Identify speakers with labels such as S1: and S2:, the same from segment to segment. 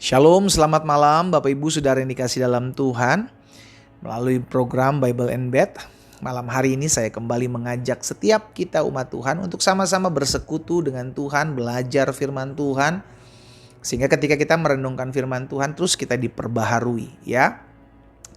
S1: Shalom, selamat malam Bapak Ibu Saudara yang dikasih dalam Tuhan. Melalui program Bible and Bed, malam hari ini saya kembali mengajak setiap kita umat Tuhan untuk sama-sama bersekutu dengan Tuhan, belajar firman Tuhan. Sehingga ketika kita merenungkan firman Tuhan terus kita diperbaharui ya.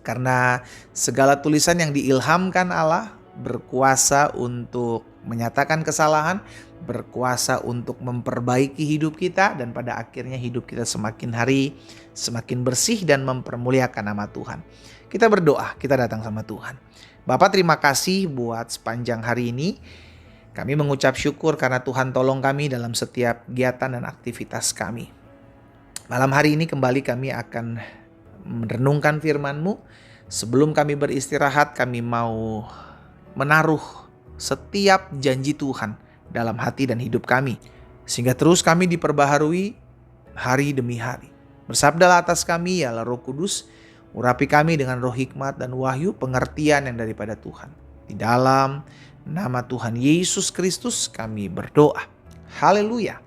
S1: Karena segala tulisan yang diilhamkan Allah berkuasa untuk menyatakan kesalahan, berkuasa untuk memperbaiki hidup kita, dan pada akhirnya hidup kita semakin hari semakin bersih dan mempermuliakan nama Tuhan. Kita berdoa, kita datang sama Tuhan. Bapak, terima kasih buat sepanjang hari ini. Kami mengucap syukur karena Tuhan tolong kami dalam setiap kegiatan dan aktivitas kami. Malam hari ini kembali kami akan merenungkan firman-Mu. Sebelum kami beristirahat, kami mau menaruh setiap janji Tuhan dalam hati dan hidup kami, sehingga terus kami diperbaharui hari demi hari. Bersabdalah atas kami ya Roh Kudus, urapi kami dengan roh hikmat dan wahyu pengertian yang daripada Tuhan. Di dalam nama Tuhan Yesus Kristus kami berdoa. Haleluya.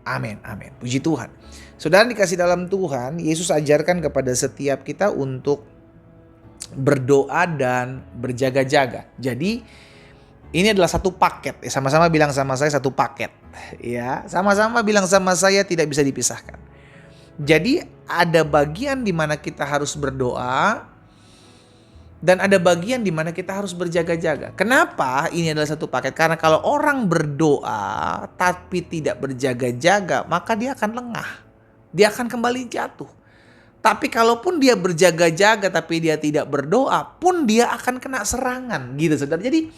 S1: Amin, amin. Puji Tuhan. Saudara dikasih dalam Tuhan, Yesus ajarkan kepada setiap kita untuk berdoa dan berjaga-jaga. Jadi ini adalah satu paket. Sama-sama bilang sama saya satu paket. Ya, sama-sama bilang sama saya tidak bisa dipisahkan. Jadi ada bagian di mana kita harus berdoa dan ada bagian di mana kita harus berjaga-jaga. Kenapa ini adalah satu paket? Karena kalau orang berdoa tapi tidak berjaga-jaga, maka dia akan lengah. Dia akan kembali jatuh. Tapi kalaupun dia berjaga-jaga tapi dia tidak berdoa, pun dia akan kena serangan gitu Saudara. Jadi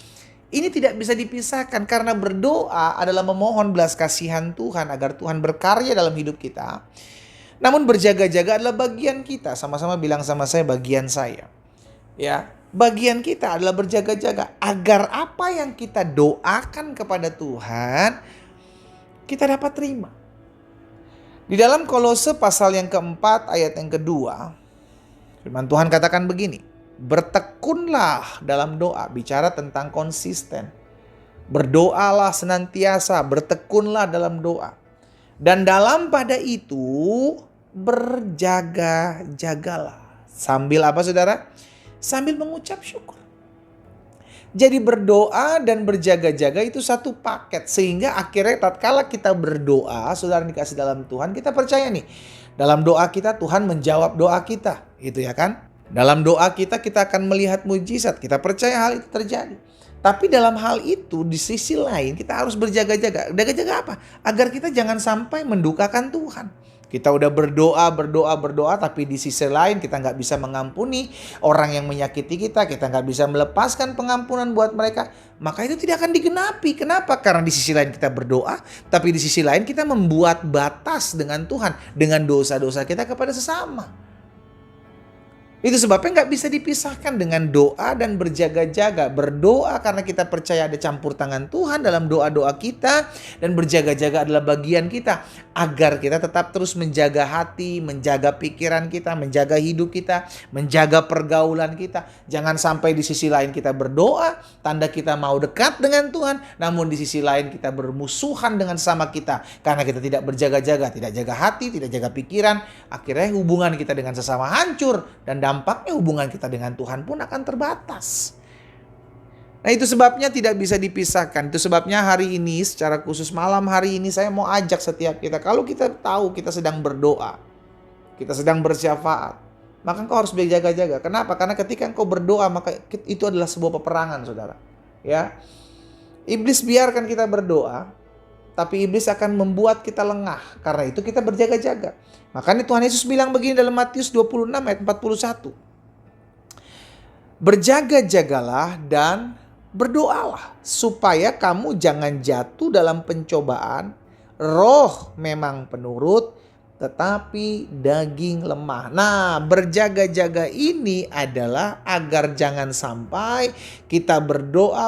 S1: ini tidak bisa dipisahkan karena berdoa adalah memohon belas kasihan Tuhan agar Tuhan berkarya dalam hidup kita. Namun berjaga-jaga adalah bagian kita. Sama-sama bilang sama saya, bagian saya. Ya, bagian kita adalah berjaga-jaga agar apa yang kita doakan kepada Tuhan kita dapat terima. Di dalam Kolose pasal yang keempat ayat yang kedua, firman Tuhan katakan begini. Bertekunlah dalam doa, bicara tentang konsisten. Berdoalah senantiasa, bertekunlah dalam doa. Dan dalam pada itu berjaga-jagalah. Sambil apa Saudara? Sambil mengucap syukur. Jadi berdoa dan berjaga-jaga itu satu paket. Sehingga akhirnya tatkala kita berdoa, Saudara dikasih dalam Tuhan, kita percaya nih. Dalam doa kita Tuhan menjawab doa kita. Gitu ya kan? Dalam doa kita akan melihat mujizat. Kita percaya hal itu terjadi. Tapi dalam hal itu di sisi lain kita harus berjaga-jaga. Jaga-jaga apa? Agar kita jangan sampai mendukakan Tuhan. Kita udah berdoa, tapi di sisi lain kita nggak bisa mengampuni orang yang menyakiti kita. Kita nggak bisa melepaskan pengampunan buat mereka. Maka itu tidak akan digenapi. Kenapa? Karena di sisi lain kita berdoa, tapi di sisi lain kita membuat batas dengan Tuhan. Dengan dosa-dosa kita kepada sesama. Itu sebabnya nggak bisa dipisahkan dengan doa dan berjaga-jaga. Berdoa karena kita percaya ada campur tangan Tuhan dalam doa-doa kita. Dan berjaga-jaga adalah bagian kita. Agar kita tetap terus menjaga hati, menjaga pikiran kita, menjaga hidup kita, menjaga pergaulan kita. Jangan sampai di sisi lain kita berdoa, tanda kita mau dekat dengan Tuhan. Namun di sisi lain kita bermusuhan dengan sama kita. Karena kita tidak berjaga-jaga, tidak jaga hati, tidak jaga pikiran. Akhirnya hubungan kita dengan sesama hancur. Dan dampaknya hubungan kita dengan Tuhan pun akan terbatas. Nah itu sebabnya tidak bisa dipisahkan. Itu sebabnya hari ini secara khusus malam hari ini saya mau ajak setiap kita. Kalau kita tahu kita sedang berdoa, kita sedang bersyafaat, maka engkau harus berjaga-jaga. Kenapa? Karena ketika engkau berdoa maka itu adalah sebuah peperangan Saudara. Ya, Iblis biarkan kita berdoa, tapi iblis akan membuat kita lengah. Karena itu kita berjaga-jaga. Makanya Tuhan Yesus bilang begini dalam Matius 26 ayat 41. Berjaga-jagalah dan berdoalah supaya kamu jangan jatuh dalam pencobaan. Roh memang penurut, tetapi daging lemah. Nah, berjaga-jaga ini adalah agar jangan sampai kita berdoa,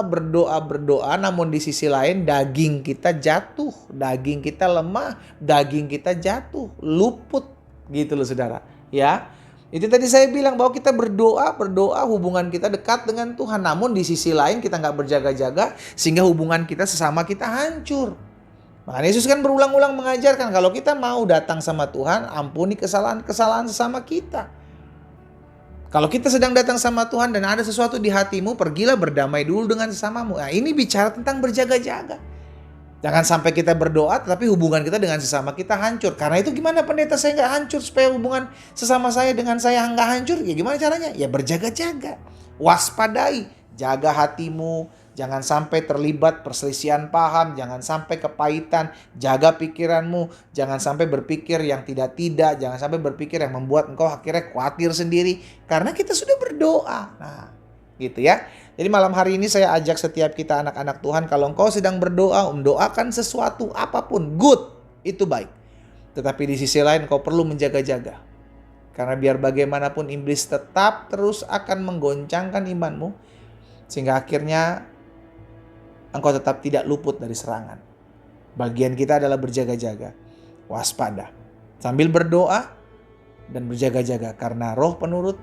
S1: namun di sisi lain daging kita jatuh, daging kita lemah, daging kita jatuh, luput gitu loh Saudara. Ya. Itu tadi saya bilang bahwa kita berdoa, hubungan kita dekat dengan Tuhan. Namun di sisi lain kita nggak berjaga-jaga sehingga hubungan kita sesama kita hancur. Makanya Yesus kan berulang-ulang mengajarkan kalau kita mau datang sama Tuhan, ampuni kesalahan-kesalahan sesama kita. Kalau kita sedang datang sama Tuhan dan ada sesuatu di hatimu, pergilah berdamai dulu dengan sesamamu. Nah, ini bicara tentang berjaga-jaga. Jangan sampai kita berdoa tetapi hubungan kita dengan sesama kita hancur. Karena itu gimana pendeta saya nggak hancur supaya hubungan sesama saya dengan saya nggak hancur? Ya gimana caranya? Ya berjaga-jaga. Waspadai. Jaga hatimu. Jangan sampai terlibat perselisihan paham. Jangan sampai kepahitan. Jaga pikiranmu. Jangan sampai berpikir yang tidak-tidak. Jangan sampai berpikir yang membuat engkau akhirnya khawatir sendiri. Karena kita sudah berdoa. Nah, gitu ya. Jadi malam hari ini saya ajak setiap kita anak-anak Tuhan, kalau engkau sedang berdoa, mendoakan sesuatu apapun, good, itu baik. Tetapi di sisi lain engkau perlu menjaga-jaga. Karena biar bagaimanapun iblis tetap terus akan menggoncangkan imanmu, sehingga akhirnya engkau tetap tidak luput dari serangan. Bagian kita adalah berjaga-jaga, waspada, sambil berdoa dan berjaga-jaga. Karena roh penurut,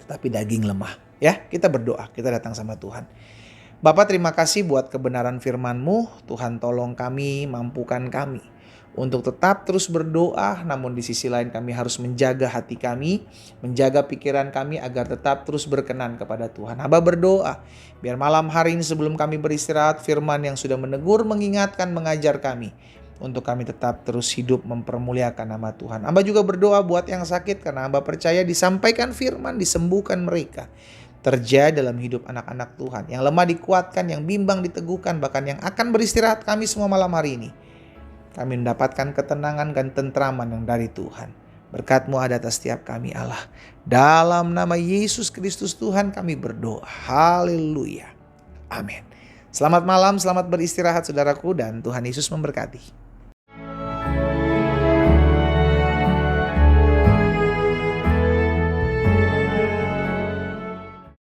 S1: tetapi daging lemah. Ya, kita berdoa, kita datang sama Tuhan. Bapa, terima kasih buat kebenaran firman-Mu. Tuhan tolong kami, mampukan kami untuk tetap terus berdoa, namun di sisi lain kami harus menjaga hati kami, menjaga pikiran kami agar tetap terus berkenan kepada Tuhan. Hamba berdoa, biar malam hari ini sebelum kami beristirahat, firman yang sudah menegur, mengingatkan, mengajar kami, untuk kami tetap terus hidup mempermuliakan nama Tuhan. Hamba juga berdoa buat yang sakit, karena hamba percaya disampaikan firman, disembuhkan mereka. Terjadi dalam hidup anak-anak Tuhan. Yang lemah dikuatkan, yang bimbang diteguhkan, bahkan yang akan beristirahat kami semua malam hari ini. Kami mendapatkan ketenangan dan tentraman yang dari Tuhan. Berkat-Mu ada atas setiap kami Allah. Dalam nama Yesus Kristus Tuhan kami berdoa. Haleluya. Amin. Selamat malam, selamat beristirahat saudaraku, dan Tuhan Yesus memberkati.